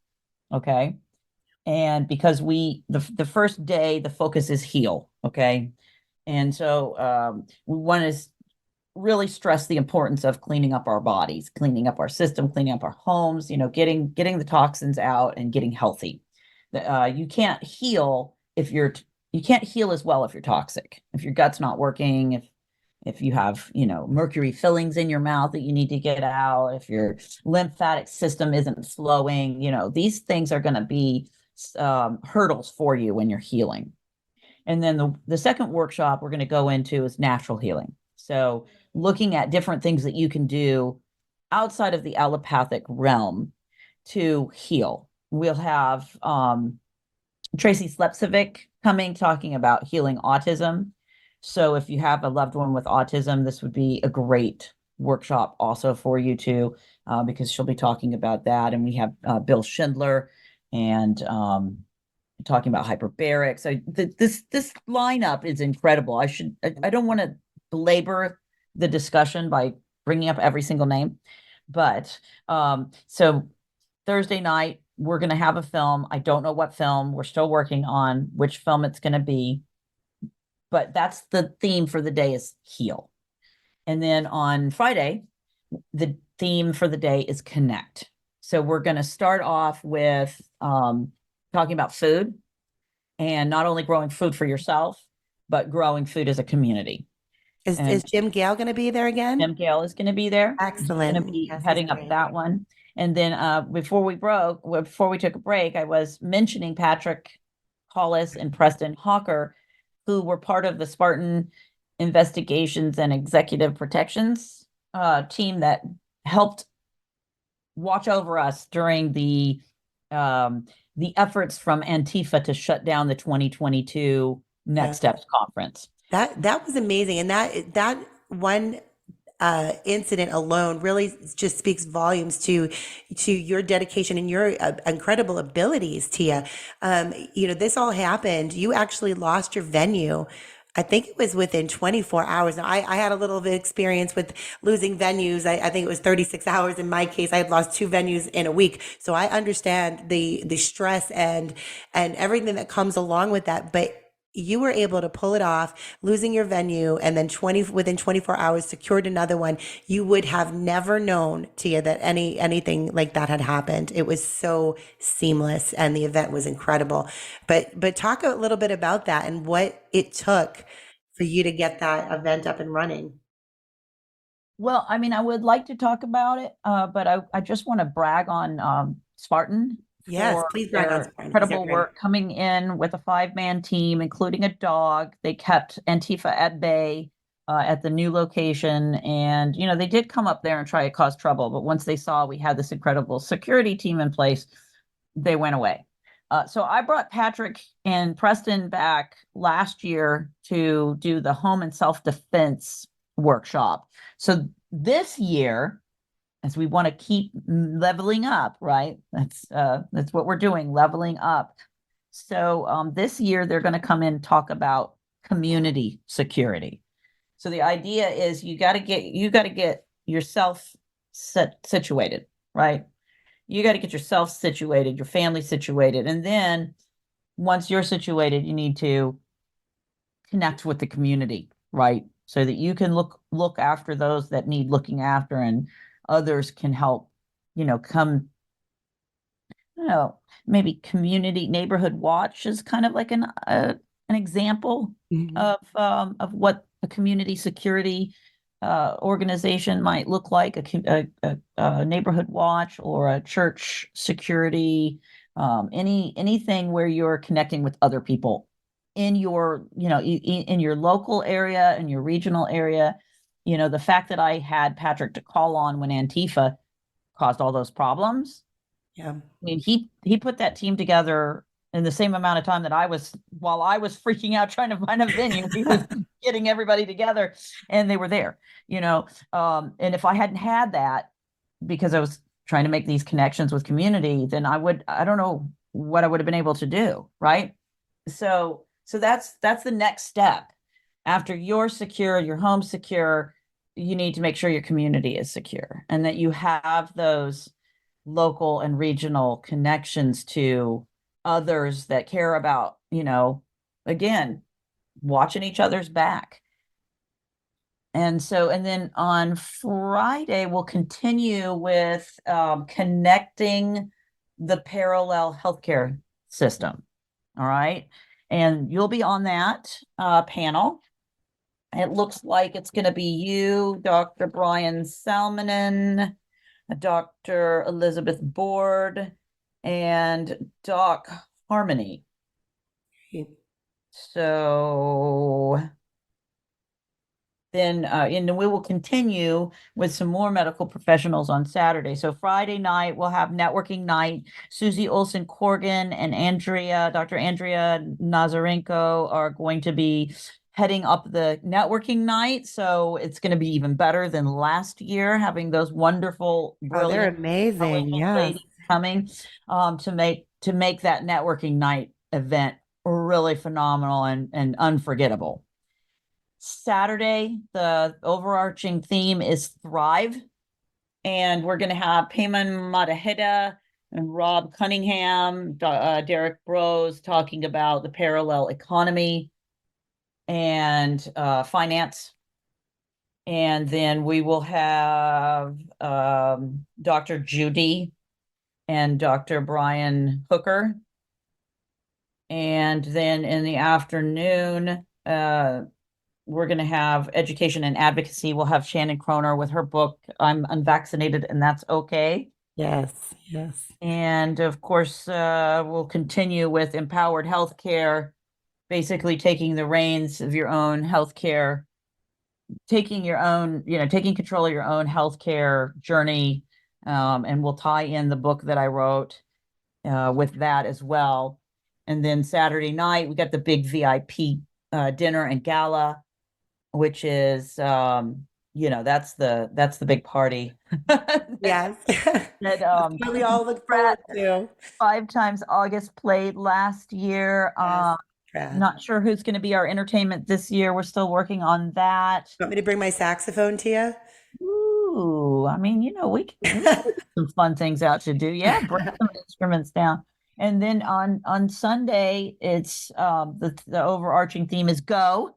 Speaker 3: Okay. And because the first day, the focus is heal. Okay. And so we want to really stress the importance of cleaning up our bodies, cleaning up our system, cleaning up our homes, you know, getting the toxins out and getting healthy. You can't heal if you're you can't heal as well if you're toxic, if your gut's not working, if you have, mercury fillings in your mouth that you need to get out, if your lymphatic system isn't flowing, these things are going to be hurdles for you when you're healing. And then the second workshop we're going to go into is natural healing. So looking at different things that you can do outside of the allopathic realm to heal. We'll have Tracy Slepcevic coming, talking about healing autism. So if you have a loved one with autism, this would be a great workshop also for you too, because she'll be talking about that. And we have Bill Schindler and talking about hyperbaric. So this lineup is incredible. I don't want to belabor the discussion by bringing up every single name, but so Thursday night we're going to have a film. I don't know what film. We're still working on which film it's going to be, but that's the theme for the day is heal. And then on Friday, the theme for the day is connect. So we're going to start off with talking about food, and not only growing food for yourself, but growing food as a community.
Speaker 2: Is Jim Gale going to be there again?
Speaker 3: Jim Gale is going to be there.
Speaker 2: Excellent.
Speaker 3: He's going to be heading up that one. And then before we took a break, I was mentioning Patrick Hollis and Preston Hawker, who were part of the Spartan Investigations and Executive Protections team that helped watch over us during the efforts from Antifa to shut down the 2022 Next Steps conference.
Speaker 2: That was amazing. And that one incident alone really just speaks volumes to your dedication and your incredible abilities, Tia. This all happened. You actually lost your venue. I think it was within 24 hours. Now, I had a little bit of experience with losing venues. I think it was 36 hours. In my case, I had lost 2 venues in a week. So I understand the stress and everything that comes along with that. But you were able to pull it off, losing your venue, and then within 24 hours secured another one. You would have never known, Tia, that anything like that had happened. It was so seamless, and the event was incredible. But talk a little bit about that and what it took for you to get that event up and running.
Speaker 3: Well, I mean, I would like to talk about it, but I just want to brag on Spartan.
Speaker 2: Yes, please brag on Spartan.
Speaker 3: Incredible work coming in with a 5-man team, including a dog. They kept Antifa at bay at the new location. And, they did come up there and try to cause trouble. But once they saw we had this incredible security team in place, they went away. So I brought Patrick and Preston back last year to do the home and self-defense workshop. So this year, as we want to keep leveling up, right? That's what we're doing, leveling up. So this year they're going to come in and talk about community security. So the idea is you got to get yourself situated, right? You got to get yourself situated, your family situated, and then once you're situated, you need to connect with the community, right? So that you can look after those that need looking after, and others can help, come, maybe community neighborhood watch is kind of like an example of what a community security organization might look like, a neighborhood watch or a church security, anything where you're connecting with other people in your, in your local area, in your regional area. The fact that I had Patrick to call on when Antifa caused all those problems.
Speaker 2: Yeah.
Speaker 3: I mean, he put that team together in the same amount of time that while I was freaking out trying to find a venue, he was getting everybody together, and they were there, and if I hadn't had that, because I was trying to make these connections with community, then I don't know what I would have been able to do. Right. So that's the next step. After you're secure, your home's secure, you need to make sure your community is secure and that you have those local and regional connections to others that care about, again, watching each other's back. And then on Friday, we'll continue with connecting the parallel healthcare system. All right. and you'll be on that panel. It looks like it's going to be you, Dr. Brian Salmonen, Dr. Elizabeth Board, and Doc Harmony. So then, and we will continue with some more medical professionals on Saturday. So Friday night, we'll have networking night. Susie Olson Corgan and Dr. Andrea Nazarenko are going to be heading up the networking night. So it's going to be even better than last year, having those wonderful, brilliant,
Speaker 2: they're amazing. Yes.
Speaker 3: ladies coming to make that networking night event really phenomenal and unforgettable. Saturday, the overarching theme is Thrive. And we're going to have Payman Mataheda and Rob Cunningham, Derek Bros talking about the parallel economy and finance. And then we will have Dr. Judy and Dr. Brian Hooker. And then in the afternoon, we're going to have education and advocacy. We'll have Shannon Kroner with her book, I'm Unvaccinated and That's Okay.
Speaker 2: Yes, yes.
Speaker 3: And of course, we'll continue with empowered healthcare, basically taking the reins of your own healthcare, taking control of your own healthcare journey. And we'll tie in the book that I wrote with that as well. And then Saturday night, we got the big VIP dinner and gala, which is that's the big party.
Speaker 2: Yes.
Speaker 3: That
Speaker 2: we all look forward to.
Speaker 3: 5 times August played last year. Not sure who's going to be our entertainment this year. We're still working on that.
Speaker 2: Want me to bring my saxophone to you?
Speaker 3: Ooh, I mean, we can some fun things out to do. Yeah, bring some instruments down. And then on Sunday, it's the overarching theme is go.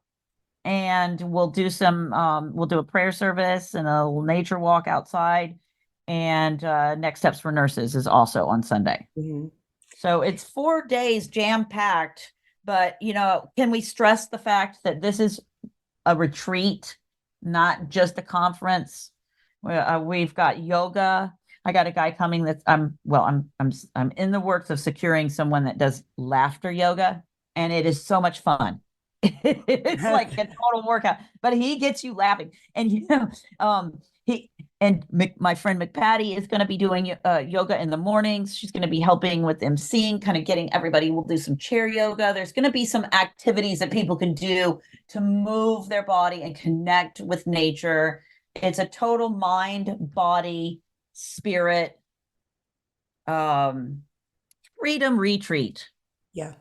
Speaker 3: And we'll do a prayer service and a nature walk outside. And Next Steps for Nurses is also on Sunday.
Speaker 2: Mm-hmm.
Speaker 3: So it's 4 days jam-packed. But, can we stress the fact that this is a retreat, not just a conference? We've got yoga. I got a guy coming that's I'm in the works of securing someone that does laughter yoga, and it is so much fun. It's like a total workout, but he gets you laughing. And my friend McPatty is going to be doing yoga in the mornings. She's going to be helping with emceeing, kind of getting everybody. We'll do some chair yoga. There's going to be some activities that people can do to move their body and connect with nature. It's a total mind, body, spirit, freedom retreat.
Speaker 2: Yeah.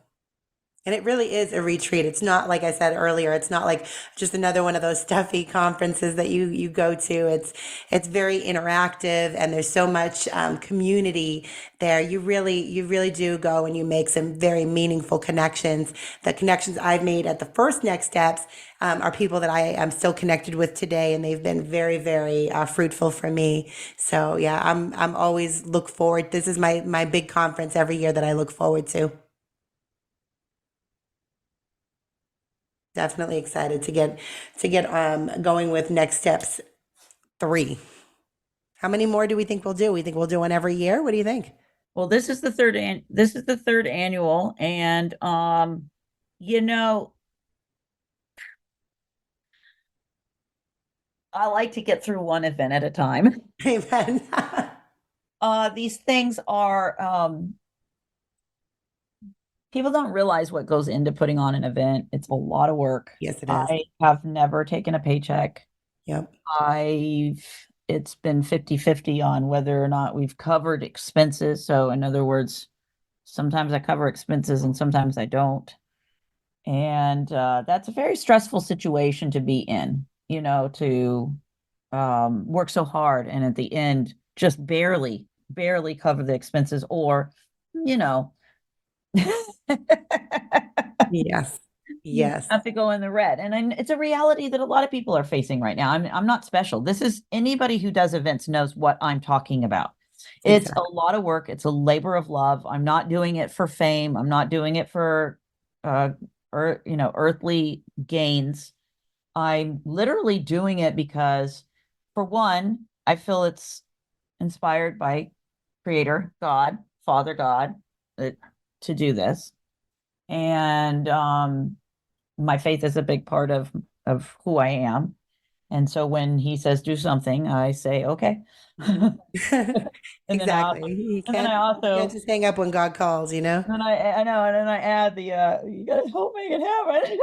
Speaker 2: And it really is a retreat. It's not, like I said earlier, it's not like just another one of those stuffy conferences that you go to. It's very interactive, and there's so much community there. You really do go and you make some very meaningful connections. The connections I've made at the first Next Steps are people that I am still connected with today, and they've been very, very fruitful for me. So yeah, I'm always look forward. This is my big conference every year that I look forward to. Definitely excited to get going with Next Steps 3. How many more do we think we'll do? We think we'll do one every year? What do you think?
Speaker 3: Well, this is the third annual, and I like to get through one event at a time.
Speaker 2: Amen.
Speaker 3: These things are people don't realize what goes into putting on an event. It's a lot of work.
Speaker 2: Yes, it is.
Speaker 3: I have never taken a paycheck.
Speaker 2: Yep.
Speaker 3: It's been 50-50 on whether or not we've covered expenses. So in other words, sometimes I cover expenses and sometimes I don't. And that's a very stressful situation to be in, to work so hard and at the end just barely cover the expenses, or
Speaker 2: Yes.
Speaker 3: You have to go in the red. And it's a reality that a lot of people are facing right now. I'm not special. This is anybody who does events knows what I'm talking about. It's a lot of work. It's a labor of love. I'm not doing it for fame. I'm not doing it for earthly gains. I'm literally doing it because, for one, I feel it's inspired by Creator God, Father God, uh, to do this, and my faith is a big part of who I am. And so when he says do something, I say okay. And then
Speaker 2: Exactly.
Speaker 3: I
Speaker 2: You can't
Speaker 3: also
Speaker 2: just hang up when God calls, you know?
Speaker 3: and I know, and then I add the you gotta help make it happen.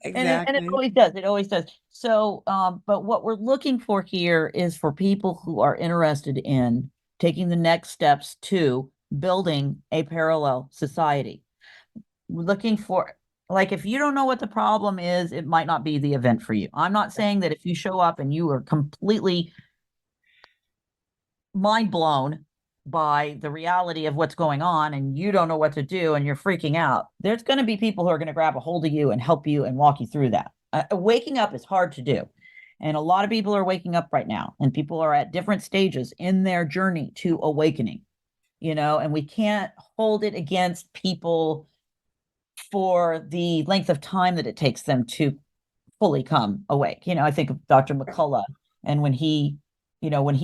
Speaker 3: And it
Speaker 2: Exactly.
Speaker 3: always does. It always does. So, but what we're looking for here is for people who are interested in taking the next steps to building a parallel society. We're looking for, like, if you don't know what the problem is, it might not be the event for you. I'm not saying that if you show up and you are completely mind blown by the reality of what's going on and you don't know what to do and you're freaking out, there's going to be people who are going to grab a hold of you and help you and walk you through that. Waking up is hard to do. And a lot of people are waking up right now, and people are at different stages in their journey to awakening, and we can't hold it against people for the length of time that it takes them to fully come awake. I think of Dr. McCullough, and when he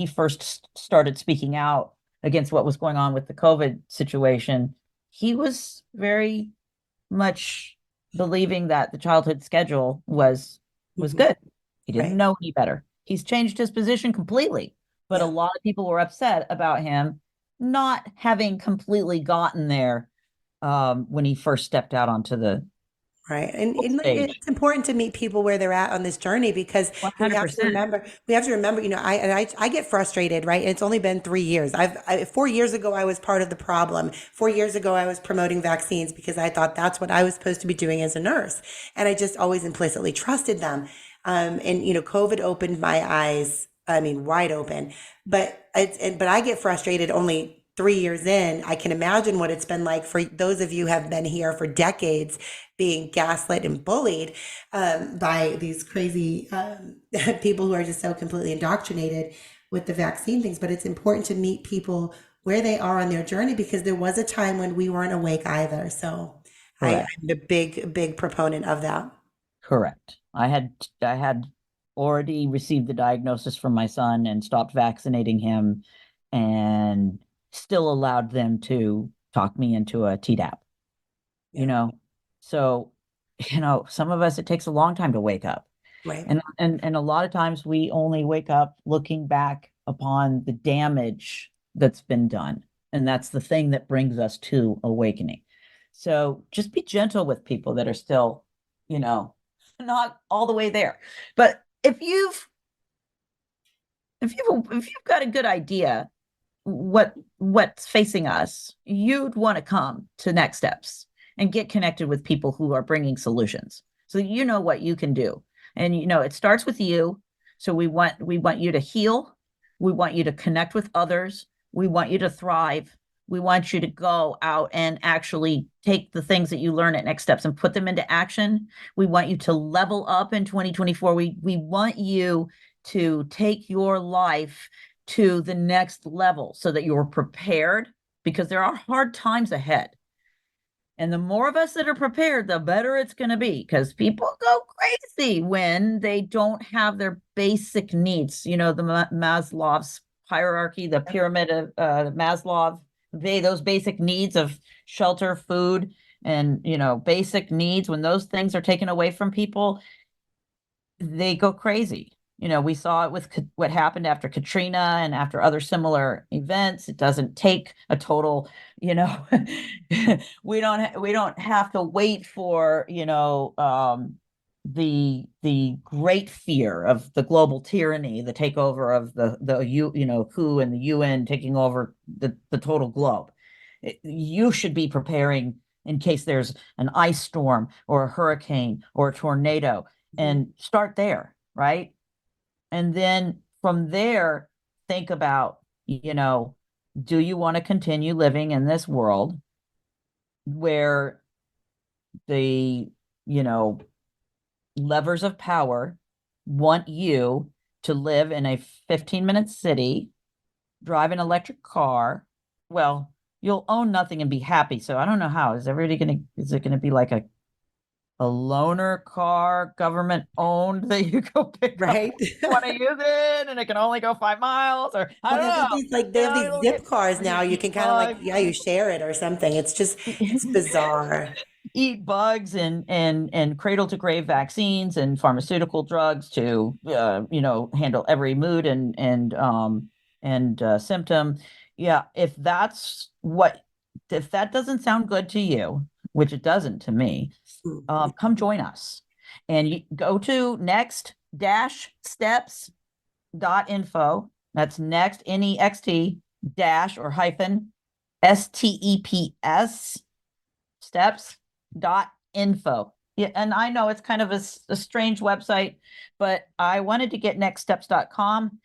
Speaker 3: first started speaking out against what was going on with the COVID situation, he was very much believing that the childhood schedule was good. He didn't
Speaker 2: Right.
Speaker 3: know any better. He's changed his position completely, but a lot of people were upset about him not having completely gotten there when he first stepped out onto the
Speaker 2: Right. And
Speaker 3: stage.
Speaker 2: it's important to meet people where they're at on this journey because we have to
Speaker 3: 100%.
Speaker 2: remember, I get frustrated, right? And it's only been 3 years. 4 years ago, I was part of the problem. 4 years ago, I was promoting vaccines because I thought that's what I was supposed to be doing as a nurse. And I just always implicitly trusted them. COVID opened my eyes, I mean, wide open, but I get frustrated only 3 years in. I can imagine what it's been like for those of you who have been here for decades, being gaslit and bullied by these crazy people who are just so completely indoctrinated with the vaccine things. But it's important to meet people where they are on their journey because there was a time when we weren't awake either. So I'm a big proponent of that.
Speaker 3: Correct. I had already received the diagnosis from my son and stopped vaccinating him, and still allowed them to talk me into a Tdap. So, some of us, it takes a long time to wake up.
Speaker 2: Right.
Speaker 3: And a lot of times we only wake up looking back upon the damage that's been done. And that's the thing that brings us to awakening. So just be gentle with people that are still, not all the way there. But if you've got a good idea what's facing us, you'd want to come to next steps and get connected with people who are bringing solutions, so you know what you can do. And it starts with you. So we want you to heal. We want you to connect with others. We want you to thrive. We want you to go out and actually take the things that you learn at Next Steps and put them into action. We want you to level up in 2024. We want you to take your life to the next level so that you're prepared, because there are hard times ahead. And the more of us that are prepared, the better it's going to be, because people go crazy when they don't have their basic needs. The Maslow's hierarchy, the pyramid of Maslow, those basic needs of shelter, food, and, basic needs, when those things are taken away from people, they go crazy. We saw it with what happened after Katrina and after other similar events. It doesn't take a total, we don't have to wait for, the great fear of the global tyranny, the takeover of the WHO and the UN taking over the total globe. You should be preparing in case there's an ice storm or a hurricane or a tornado, and start there, right? And then from there, think about, do you want to continue living in this world where the, levers of power want you to live in a 15-minute city, drive an electric car? Well, you'll own nothing and be happy. So I don't know how. Is it gonna be like a loaner car, government owned, that you go pick
Speaker 2: Right?
Speaker 3: up you want to use it and it can only go 5 miles, or I
Speaker 2: Well,
Speaker 3: don't
Speaker 2: they have
Speaker 3: know.
Speaker 2: these they have these zip cars
Speaker 3: You're
Speaker 2: now.
Speaker 3: gonna
Speaker 2: You
Speaker 3: eat
Speaker 2: can kind of like,
Speaker 3: bugs,
Speaker 2: yeah, you share it or something. It's bizarre.
Speaker 3: eat bugs and cradle to grave vaccines and pharmaceutical drugs to handle every mood and symptom. Yeah, if that doesn't sound good to you, which it doesn't to me, come join us. And you go to next-steps.info. That's next, NEXT dash or hyphen STEPS steps.info. Yeah, and I know it's kind of a strange website, but I wanted to get nextsteps.com.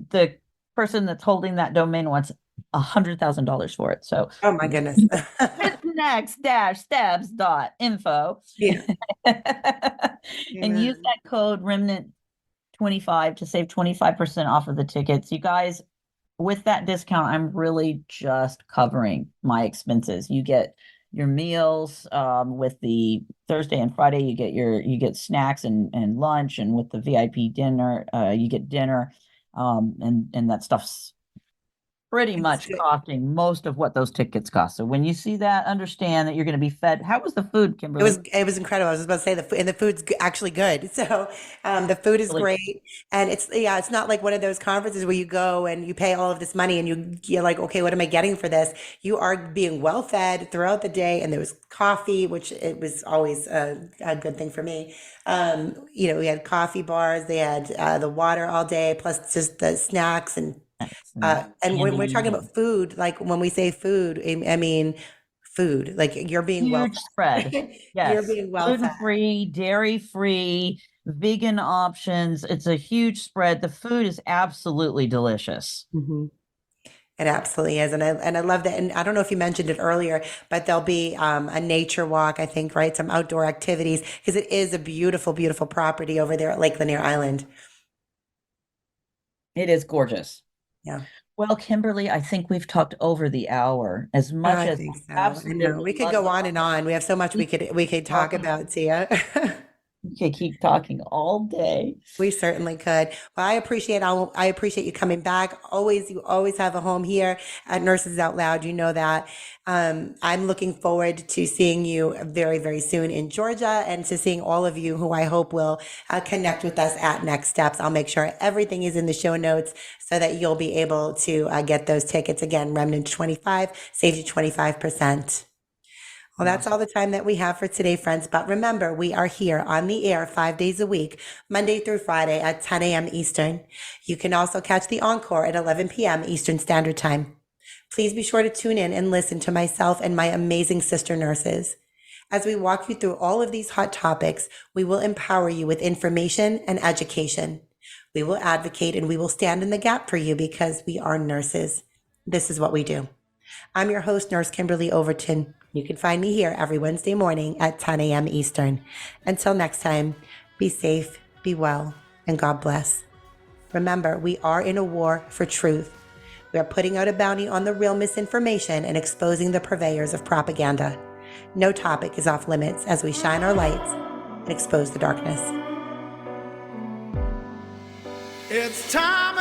Speaker 3: The person that's holding that domain wants $100,000 for it. So,
Speaker 2: oh my goodness.
Speaker 3: it's next-steps.info.
Speaker 2: Yeah.
Speaker 3: And use that code remnant25 to save 25% off of the tickets. You guys, with that discount, I'm really just covering my expenses. You get your meals with the Thursday and Friday, you get snacks and lunch, and with the VIP dinner, you get dinner, and that stuff's pretty much costing most of what those tickets cost. So when you see that, understand that you're going to be fed. How was the food, Kimberly?
Speaker 2: It was incredible. I was about to say the food's actually good. So the food is
Speaker 3: Really?
Speaker 2: great, and it's not like one of those conferences where you go and you pay all of this money and you're like, okay, what am I getting for this? You are being well fed throughout the day, and there was coffee, which it was always a good thing for me. We had coffee bars, they had the water all day, plus just the snacks and when we're talking about food, like when we say food, I mean food, like you're being
Speaker 3: huge spread. Yes.
Speaker 2: You're being well fed.
Speaker 3: Gluten-free, dairy-free, vegan options. It's a huge spread. The food is absolutely delicious.
Speaker 2: Mm-hmm. It absolutely is. And I love that. And I don't know if you mentioned it earlier, but there'll be a nature walk, I think, right? Some outdoor activities, because it is a beautiful, beautiful property over there at Lake Lanier Island.
Speaker 3: It is gorgeous.
Speaker 2: Yeah.
Speaker 3: Well, Kimberly, I think we've talked over the hour as much
Speaker 2: I
Speaker 3: as
Speaker 2: think so.
Speaker 3: absolutely.
Speaker 2: I know. We could go on and on. We have so much we could talk about, Tia.
Speaker 3: We could keep talking all day.
Speaker 2: We certainly could. Well, I appreciate you coming back. You always have a home here at Nurses Out Loud. You know that. I'm looking forward to seeing you very, very soon in Georgia, and to seeing all of you who I hope will connect with us at Next Steps. I'll make sure everything is in the show notes so that you'll be able to get those tickets. Again, Remnant 25 saves you 25%. Well, that's all the time that we have for today, friends. But remember, we are here on the air 5 days a week, Monday through Friday at 10 a.m. Eastern. You can also catch the encore at 11 p.m. Eastern Standard Time. Please be sure to tune in and listen to myself and my amazing sister nurses. As we walk you through all of these hot topics, we will empower you with information and education. We will advocate and we will stand in the gap for you, because we are nurses. This is what we do. I'm your host, Nurse Kimberly Overton. You can find me here every Wednesday morning at 10 a.m. Eastern. Until next time, be safe, be well, and God bless. Remember, we are in a war for truth. We are putting out a bounty on the real misinformation and exposing the purveyors of propaganda. No topic is off limits as we shine our lights and expose the darkness.
Speaker 1: It's time